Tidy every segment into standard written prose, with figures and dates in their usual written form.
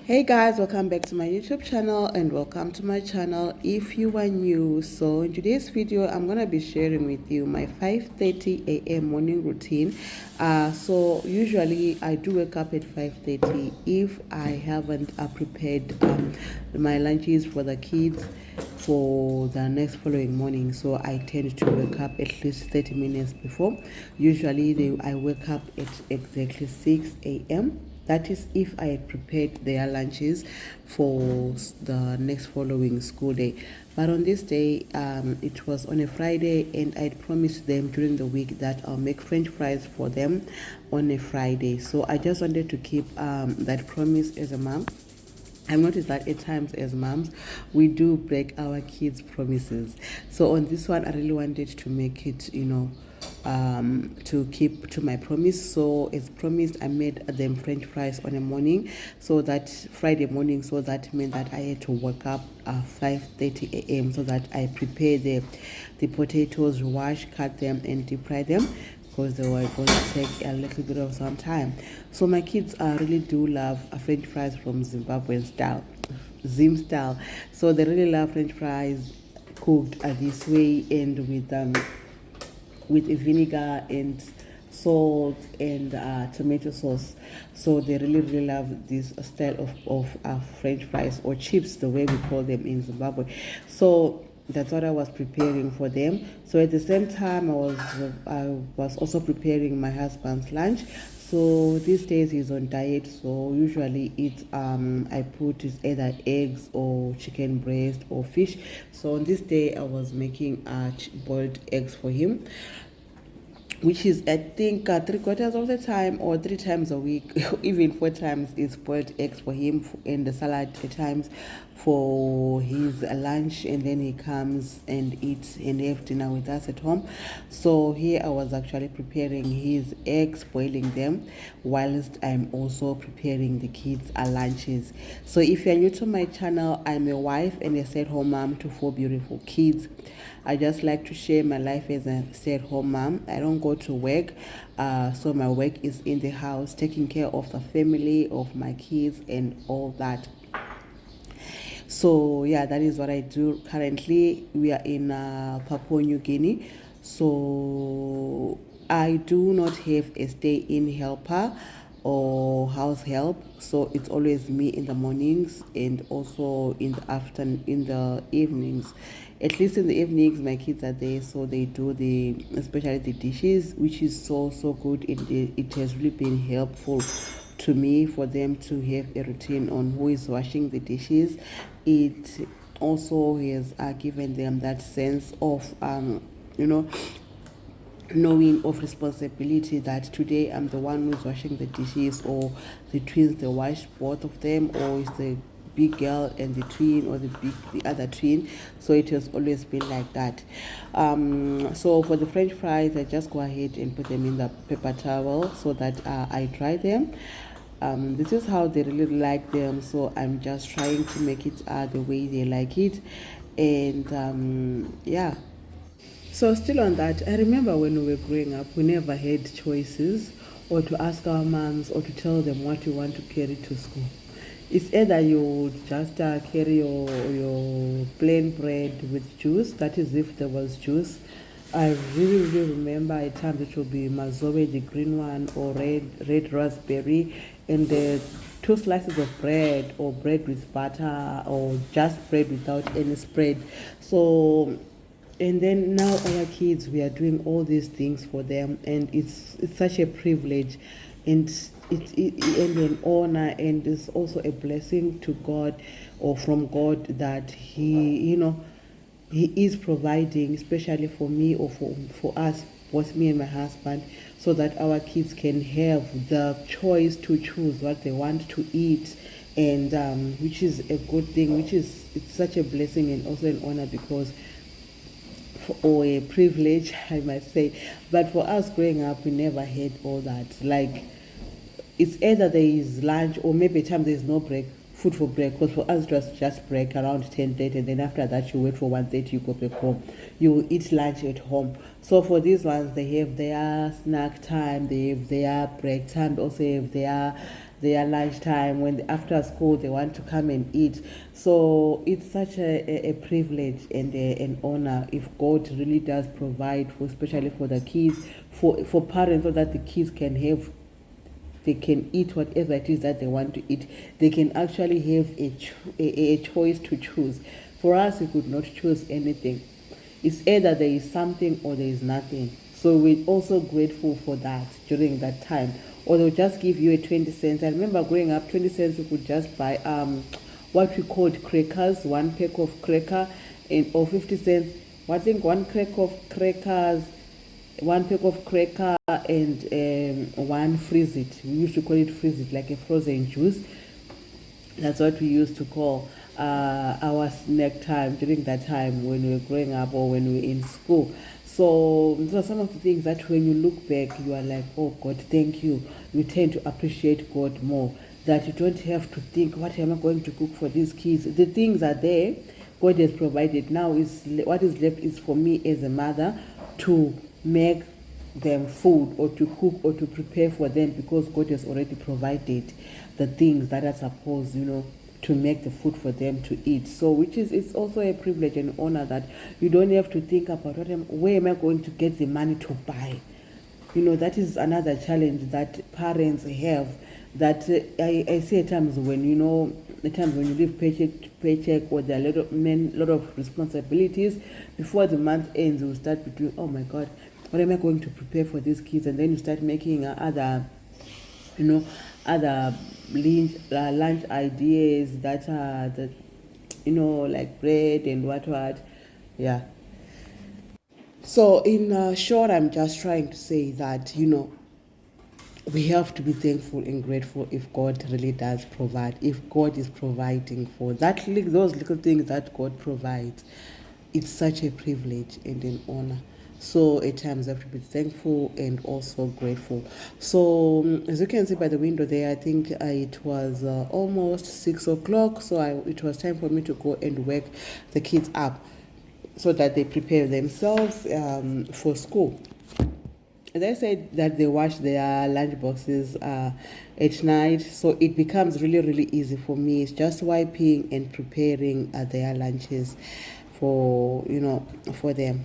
Hey guys, welcome back to my YouTube channel and welcome to my channel if you are new. So in today's video I'm gonna be sharing with you my 5:30 a.m. morning routine. So usually I do wake up at 5:30 if I haven't prepared my lunches for the kids for the next following morning. So I tend to wake up at least 30 minutes before. Usually I wake up at exactly 6 a.m. That is if I had prepared their lunches for the next following school day. But on this day, it was on a Friday, and I'd promised them during the week that I'll make French fries for them on a Friday. So I just wanted to keep that promise as a mom. I've noticed that at times as moms, we do break our kids' promises. So on this one, I really wanted to make it, to keep to my promise. So as promised, I made them French fries on a morning, so that Friday morning. So that meant that I had to wake up at 5:30 a.m. so that I prepare the potatoes, wash, cut them, and deep fry them, because they were going to take a little bit of some time. So my kids really do love French fries from Zimbabwean style, Zim style. So they really love French fries cooked this way, and with vinegar and salt and tomato sauce. So they really love this style of French fries, or chips, the way we call them in Zimbabwe. So that's what I was preparing for them. So at the same time, I was also preparing my husband's lunch. So these days he's on diet, so usually I put is either eggs or chicken breast or fish. So on this day I was making boiled eggs for him, which is I think 3/4 of the time or 3 times a week, even 4 times is boiled eggs for him, and the salad at times for his lunch, and then he comes and eats and have dinner with us at home. So here I was actually preparing his eggs, boiling them, whilst I'm also preparing the kids' lunches. So if you're new to my channel, I'm a wife and a stay-at-home mom to 4 beautiful kids. I just like to share my life as a stay-at-home mom. I don't go to work, so my work is in the house, taking care of the family, of my kids, and all that. So yeah, that is what I do currently. We are in Papua New Guinea, so I do not have a stay-in helper or house help, so it's always me in the mornings and also in the evenings. At least in the evenings my kids are there, so they do especially the dishes, which is so good. It has really been helpful to me for them to have a routine on who is washing the dishes. It also has given them that sense of knowing of responsibility, that today I'm the one who's washing the dishes, or the twins, they wash both of them, or it's the big girl and the twin, or the other twin. So it has always been like that. So for the French fries, I just go ahead and put them in the paper towel so that I dry them. This is how they really like them, so I'm just trying to make it the way they like it. And yeah. So still on that, I remember when we were growing up, we never had choices, or to ask our moms, or to tell them what you want to carry to school. It's either you just carry your plain bread with juice, that is if there was juice. I really remember at times it would be mazoe, the green one, or red raspberry, and the 2 slices of bread, or bread with butter, or just bread without any spread. So, and then now our kids, we are doing all these things for them, and it's such a privilege, and and an honor, and it's also a blessing to God, or from God, that he is providing, especially for me, or for us, both me and my husband, so that our kids can have the choice to choose what they want to eat, and which is a good thing, it's such a blessing and also an honor, because or a privilege, I must say. But for us growing up, we never had all that. Like, it's either there is lunch, or maybe time there is no break, food for break. Because for us it was just break around 10:30, and then after that you wait for 1:30, you go back home. You eat lunch at home. So for these ones, they have their snack time, they have their break time, they also have their their lunchtime, when after school they want to come and eat. So it's such a privilege and an honor if God really does provide for, especially for the kids, for parents, so that the kids can have, they can eat whatever it is that they want to eat. They can actually have a choice to choose. For us, we could not choose anything. It's either there is something or there is nothing. So we're also grateful for that during that time. Or they'll just give you a 20 cents. I remember growing up, 20 cents you could just buy what we called crackers, one pack of cracker, and or 50 cents. I think one pack of crackers, one pack of cracker, and one freeze it. We used to call it freeze it, like a frozen juice. That's what we used to call our snack time during that time when we were growing up or when we were in school. So those are some of the things that when you look back, you are like, oh God, thank you. You tend to appreciate God more. That you don't have to think, what am I going to cook for these kids? The things are there. God has provided. Now is what is left is for me as a mother to make them food or to cook or to prepare for them, because God has already provided the things that are supposed, to make the food for them to eat. So which is, it's also a privilege and honor that you don't have to think about where am I going to get the money to buy. That is another challenge that parents have, that I see at times when, the times when you live paycheck to paycheck, or there are a lot of responsibilities, before the month ends, you start doing, oh my God, what am I going to prepare for these kids? And then you start making other lunch ideas that are like bread and what. Yeah. So in short, I'm just trying to say that we have to be thankful and grateful if God really does provide, if God is providing for that, those little things that God provides. It's such a privilege and an honor. So at times I have to be thankful and also grateful. So as you can see by the window there, I think it was almost 6 o'clock. So it was time for me to go and wake the kids up so that they prepare themselves for school. They said that they wash their lunch boxes at night, so it becomes really, really easy for me. It's just wiping and preparing their lunches for for them.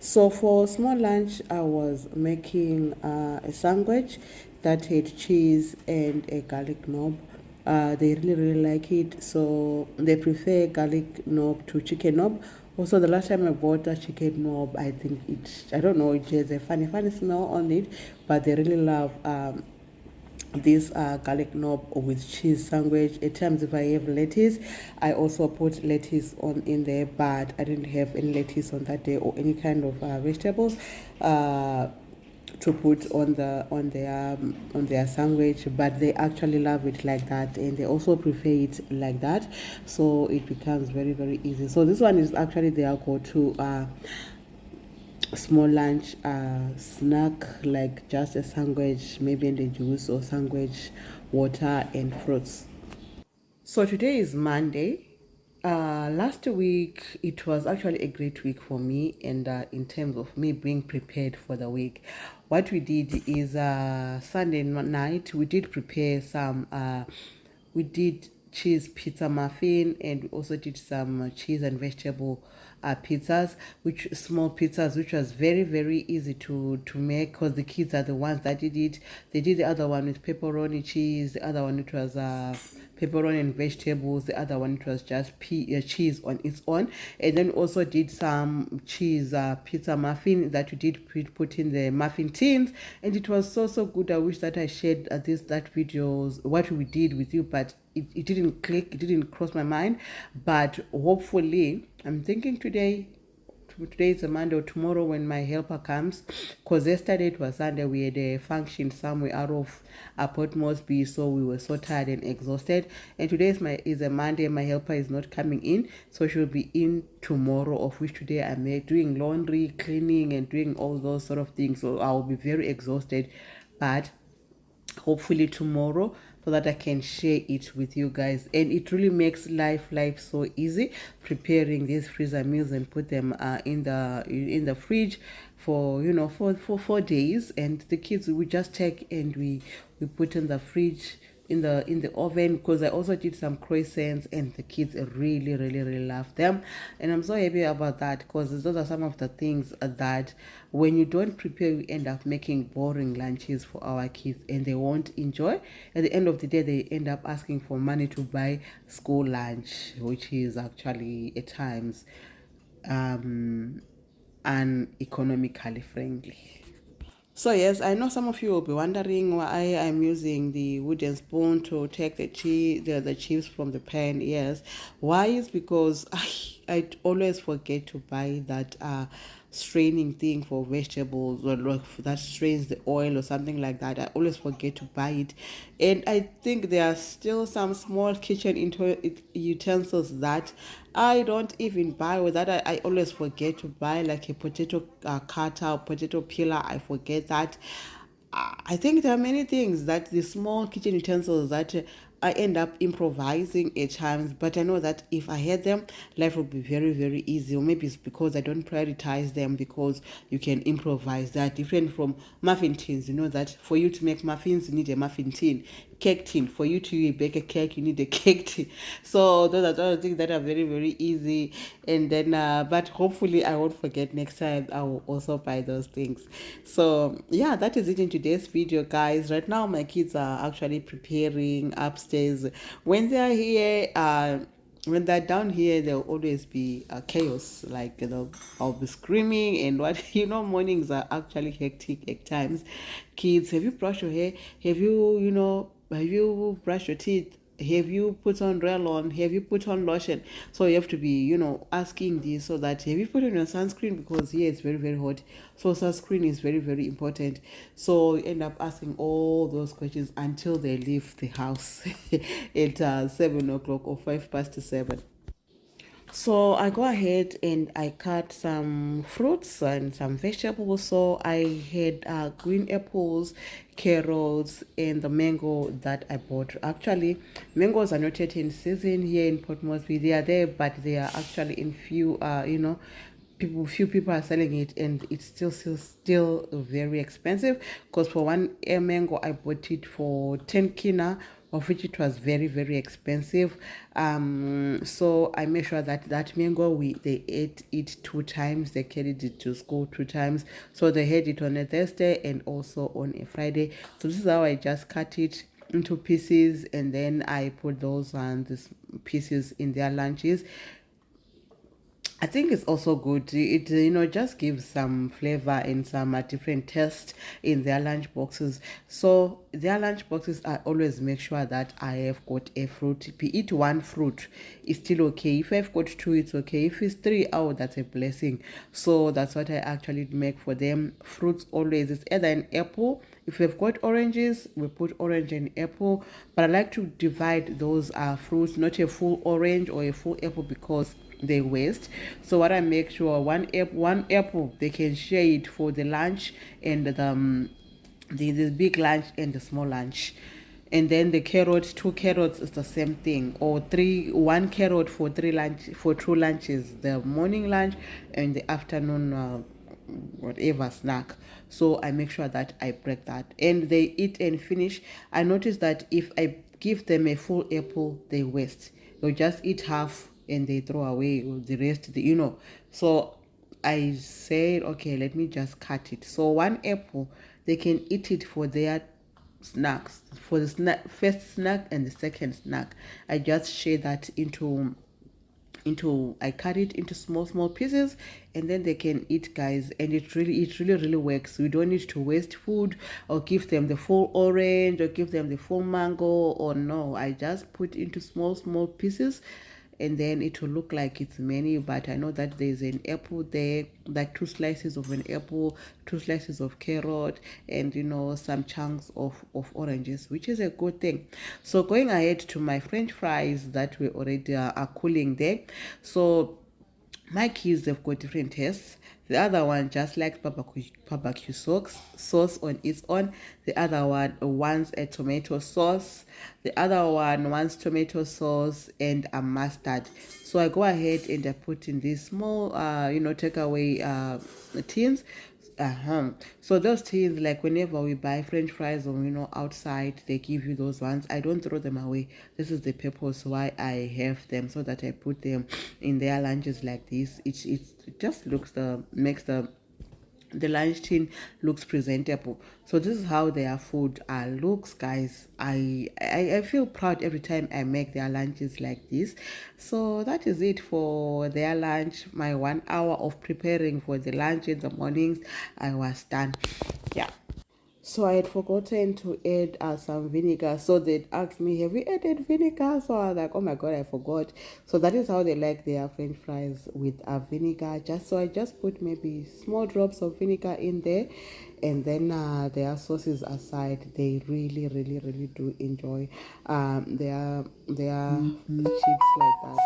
So for small lunch, I was making a sandwich. that had cheese and a garlic knob. They really like it, so they prefer garlic knob to chicken knob. Also, the last time I bought a chicken knob, I think I don't know, it has a funny smell on it, but they really love this garlic knob with cheese sandwich. At times, if I have lettuce, I also put lettuce on in there, but I didn't have any lettuce on that day or any kind of vegetables to put on their sandwich, but they actually love it like that, and they also prefer it like that, so it becomes very easy. So this one is actually their go-to small lunch snack, like just a sandwich, maybe in the juice or sandwich, water and fruits. So today is Monday. Last week it was actually a great week for me, and in terms of me being prepared for the week, what we did is Sunday night we did prepare some. We did cheese pizza muffin, and we also did some cheese and vegetable pizzas, which small pizzas, which was very easy to make, because the kids are the ones that did it. They did the other one with pepperoni cheese, the other one it was pepperoni and vegetables, the other one it was just cheese on its own, and then also did some cheese pizza muffin that we did put in the muffin tins, and it was so good. I wish that I shared that videos what we did with you, but it didn't click, it didn't cross my mind. But hopefully, I'm thinking today is a Monday or tomorrow when my helper comes, because yesterday it was Sunday, we had a function somewhere out of Port Moresby, so we were so tired and exhausted, and today is a Monday. My helper is not coming in, so she'll be in tomorrow, of which today I'm doing laundry, cleaning and doing all those sort of things, so I'll be very exhausted. But hopefully tomorrow, so that I can share it with you guys. And it really makes life so easy, preparing these freezer meals and put them in the fridge for for 4 days, and the kids we just take and we put in the fridge, in the oven, because I also did some croissants and the kids really love them, and I'm so happy about that, because those are some of the things that when you don't prepare, we end up making boring lunches for our kids and they won't enjoy. At the end of the day, they end up asking for money to buy school lunch, which is actually at times uneconomically friendly. So yes, I know some of you will be wondering why I'm using the wooden spoon to take the chips from the pan. Yes, why is because I always forget to buy that straining thing for vegetables, or like that strains the oil or something like that. I always forget to buy it, and I think there are still some small kitchen utensils that I don't even buy, with that I always forget to buy, like a potato cutter or potato peeler. I forget that. I think there are many things that the small kitchen utensils that I end up improvising at times, but I know that if I had them, life would be very easy. Or maybe it's because I don't prioritize them, because you can improvise. That different from muffin tins. You know that for you to make muffins, you need a muffin tin. Cake tin, for you to bake a cake, you need a cake tin. So those are all things that are very easy. And then but hopefully I won't forget next time. I will also buy those things. So yeah, that is it in today's video, guys. Right now my kids are actually preparing upstairs. When they are here, when they're down here, there'll always be chaos. Like, I'll be screaming and what. Mornings are actually hectic at times. Kids, have you brushed your hair? Have you brushed your teeth? Have you put on Relon? Have you put on lotion? So you have to be, asking this, so that have you put on your sunscreen, because here it's very hot. So sunscreen is very important. So you end up asking all those questions until they leave the house at 7 o'clock or 7:05. So I go ahead and I cut some fruits and some vegetables. So I had green apples, carrots, and the mango that I bought. Actually, mangoes are not yet in season here in Port Moresby. They are there, but they are actually in few people are selling it, and it's still very expensive, because for one mango I bought it for 10 kina, of which it was very, very expensive. So I made sure that that mango, they ate it 2 times. They carried it to school 2 times. So they had it on a Thursday and also on a Friday. So this is how I just cut it into pieces, and then I put those these pieces in their lunches. I think it's also good. It just gives some flavor and some different taste in their lunch boxes. So their lunch boxes, I always make sure that I have got a fruit. If you eat one fruit, it's still okay. If I've got two, it's okay. If it's three, oh, that's a blessing. So that's what I actually make for them. Fruits always, it's either an apple. If we've got oranges, we put orange and apple. But I like to divide those fruits, not a full orange or a full apple, because they waste. So what I make sure, one apple they can share it for the lunch, and the big lunch and the small lunch. And then the carrot, 2 carrots is the same thing, or 1 carrot for 2 lunches, the morning lunch and the afternoon whatever snack. So I make sure that I break that, and they eat and finish. I notice that if I give them a full apple, they waste. They'll just eat half and they throw away the rest, So I said, okay, let me just cut it. So 1 apple, they can eat it for their snacks, for the first snack and the second snack. I just share that I cut it into small pieces, and then they can eat, guys. And it really works. We don't need to waste food or give them the full orange or give them the full mango, or no. I just put into small pieces, and then it will look like it's many, but I know that there's an apple there, like 2 slices of an apple, 2 slices of carrot, and some chunks of oranges, which is a good thing. So going ahead to my French fries that we already are cooling there. So my kids have got different tastes. The other one just likes barbecue sauce on its own. The other one wants a tomato sauce. The other one wants tomato sauce and a mustard. So I go ahead and I put in these small, takeaway tins. So those tins, like whenever we buy French fries or outside, they give you those ones. I don't throw them away. This is the purpose why I have them, so that I put them in their lunches like this. It just makes the lunch tin looks presentable. So this is how their food looks, guys. I feel proud every time I make their lunches like this. So that is it for their lunch. My 1 hour of preparing for the lunch in the mornings, I was done. Yeah. So I had forgotten to add some vinegar. So they'd ask me, have we added vinegar? So I was like, oh my God, I forgot. So that is how they like their French fries, with vinegar. So I just put maybe small drops of vinegar in there. And then their sauces aside, they really do enjoy their chips like that.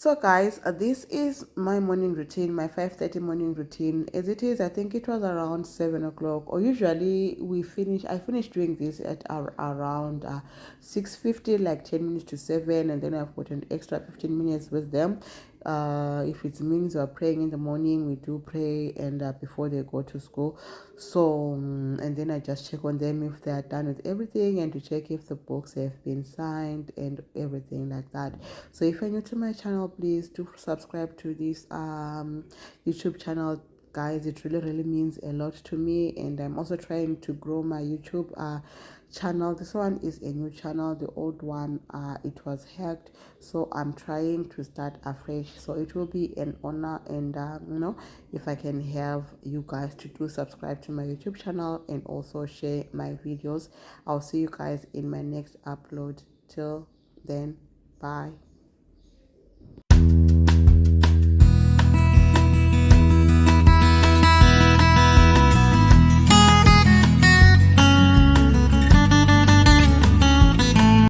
So guys, this is my morning routine, my 5:30 morning routine. As it is, I think it was around 7 o'clock, or usually I finish doing this at around 6:50, like 10 minutes to 7, and then I've got an extra 15 minutes with them. If it means we're praying in the morning, we do pray, and before they go to school. So and then I just check on them if they are done with everything, and to check if the books have been signed and everything like that. So if you're new to my channel, please do subscribe to this YouTube channel, guys. It really means a lot to me, and I'm also trying to grow my YouTube channel. This one is a new channel. The old one, it was hacked, so I'm trying to start afresh. So it will be an honor, and if I can have you guys to do subscribe to my YouTube channel and also share my videos. I'll see you guys in my next upload. Till then, bye.